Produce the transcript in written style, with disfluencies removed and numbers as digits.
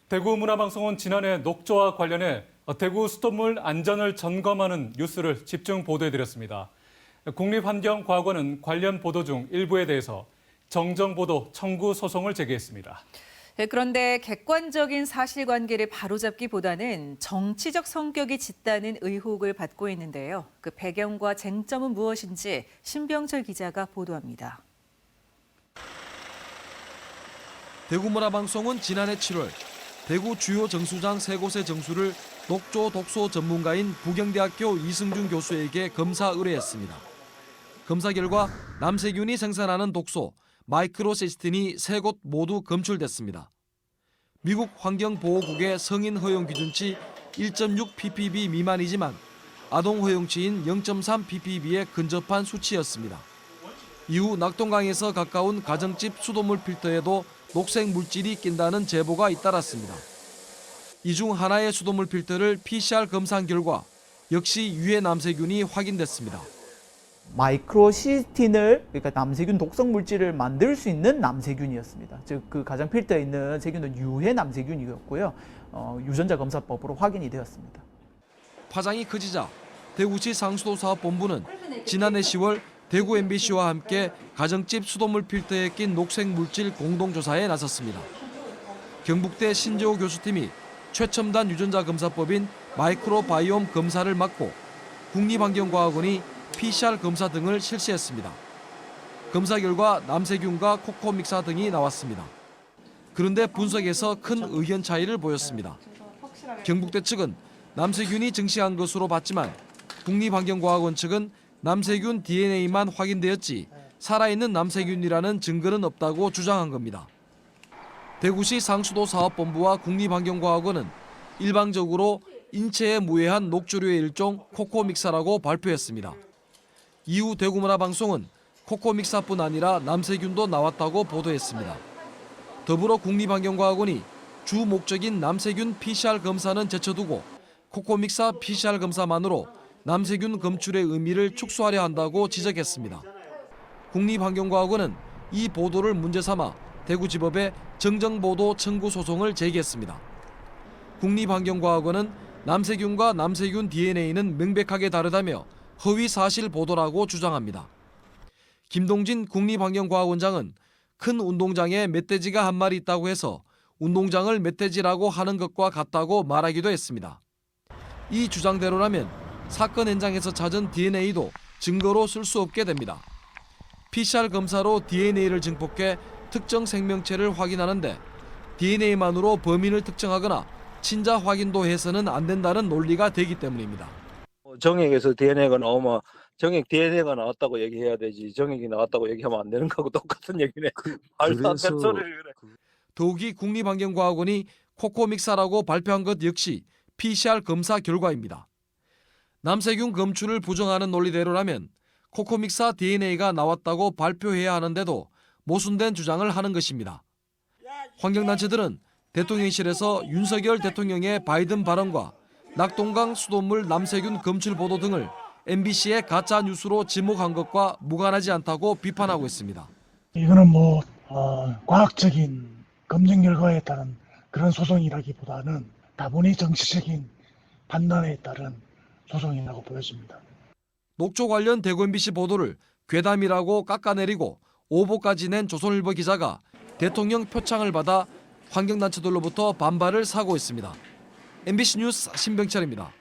대구문화방송은 지난해 녹조와 관련해 대구 수돗물 안전을 점검하는 뉴스를 집중 보도해드렸습니다. 국립환경과학원은 관련 보도 중 일부에 대해서 정정보도 청구 소송을 제기했습니다. 그런데 객관적인 사실관계를 바로잡기보다는 정치적 성격이 짙다는 의혹을 받고 있는데요. 그 배경과 쟁점은 무엇인지 신병철 기자가 보도합니다. 대구문화방송은 지난해 7월 대구 주요 정수장 3곳의 정수를 녹조 독소 전문가인 부경대학교 이승준 교수에게 검사 의뢰했습니다. 검사 결과 남세균이 생산하는 독소 마이크로시스틴이 3곳 모두 검출됐습니다. 미국 환경보호국의 성인 허용 기준치 1.6 ppb 미만이지만 아동 허용치인 0.3 ppb에 근접한 수치였습니다. 이후 낙동강에서 가까운 가정집 수돗물 필터에도 녹색 물질이 낀다는 제보가 잇따랐습니다. 이 중 하나의 수돗물 필터를 PCR 검사한 결과 역시 유해 남세균이 확인됐습니다. 마이크로시스틴을 그러니까 남세균 독성 물질을 만들 수 있는 남세균이었습니다. 즉 그 가정 필터에 있는 세균은 유해 남세균이었고요. 유전자 검사법으로 확인이 되었습니다. 파장이 커지자 대구시 상수도사업본부는 지난해 10월 대구 MBC와 함께 가정집 수돗물 필터에 낀 녹색 물질 공동조사에 나섰습니다. 경북대 신재호 교수팀이 최첨단 유전자 검사법인 마이크로바이옴 검사를 맡고 국립환경과학원이 PCR 검사 등을 실시했습니다. 검사 결과 남세균과 코코믹사 등이 나왔습니다. 그런데 분석에서 큰 의견 차이를 보였습니다. 경북대 측은 남세균이 증식한 것으로 봤지만 국립환경과학원 측은 남세균 DNA만 확인되었지 살아있는 남세균이라는 증거는 없다고 주장한 겁니다. 대구시 상수도사업본부와 국립환경과학원은 일방적으로 인체에 무해한 녹조류의 일종 코코믹사라고 발표했습니다. 이후 대구문화방송은 코코믹사뿐 아니라 남세균도 나왔다고 보도했습니다. 더불어 국립환경과학원이 주 목적인 남세균 PCR 검사는 제쳐두고 코코믹사 PCR 검사만으로 남세균 검출의 의미를 축소하려 한다고 지적했습니다. 국립환경과학원은 이 보도를 문제 삼아 대구지법에 정정보도 청구 소송을 제기했습니다. 국립환경과학원은 남세균과 남세균 DNA는 명백하게 다르다며 허위 사실 보도라고 주장합니다. 김동진 국립환경과학원장은 큰 운동장에 멧돼지가 한 마리 있다고 해서 운동장을 멧돼지라고 하는 것과 같다고 말하기도 했습니다. 이 주장대로라면 사건 현장에서 찾은 DNA도 증거로 쓸 수 없게 됩니다. PCR 검사로 DNA를 증폭해 특정 생명체를 확인하는데 DNA만으로 범인을 특정하거나 친자 확인도 해서는 안 된다는 논리가 되기 때문입니다. 정액에서 DNA가 나오면 정액 DNA가 나왔다고 얘기해야 되지 정액이 나왔다고 얘기하면 안 되는 거하고 똑같은 얘기네. 말도 안 되는 소리를 그래. 더욱이 국립환경과학원이 코코믹사라고 발표한 것 역시 PCR 검사 결과입니다. 남세균 검출을 부정하는 논리대로라면 코코믹사 DNA가 나왔다고 발표해야 하는데도 모순된 주장을 하는 것입니다. 환경단체들은 대통령실에서 윤석열 대통령의 바이든 발언과 낙동강 수돗물 남세균 검출 보도 등을 MBC의 가짜 뉴스로 지목한 것과 무관하지 않다고 비판하고 있습니다. 이거는 과학적인 검증 결과에 따른 그런 소송이라기보다는 다분히 정치적인 판단에 따른 소송이라고 보여집니다. 녹조 관련 대구 MBC 보도를 괴담이라고 깎아내리고 오보까지 낸 조선일보 기자가 대통령 표창을 받아 환경단체들로부터 반발을 사고 있습니다. MBC 뉴스 신병철입니다.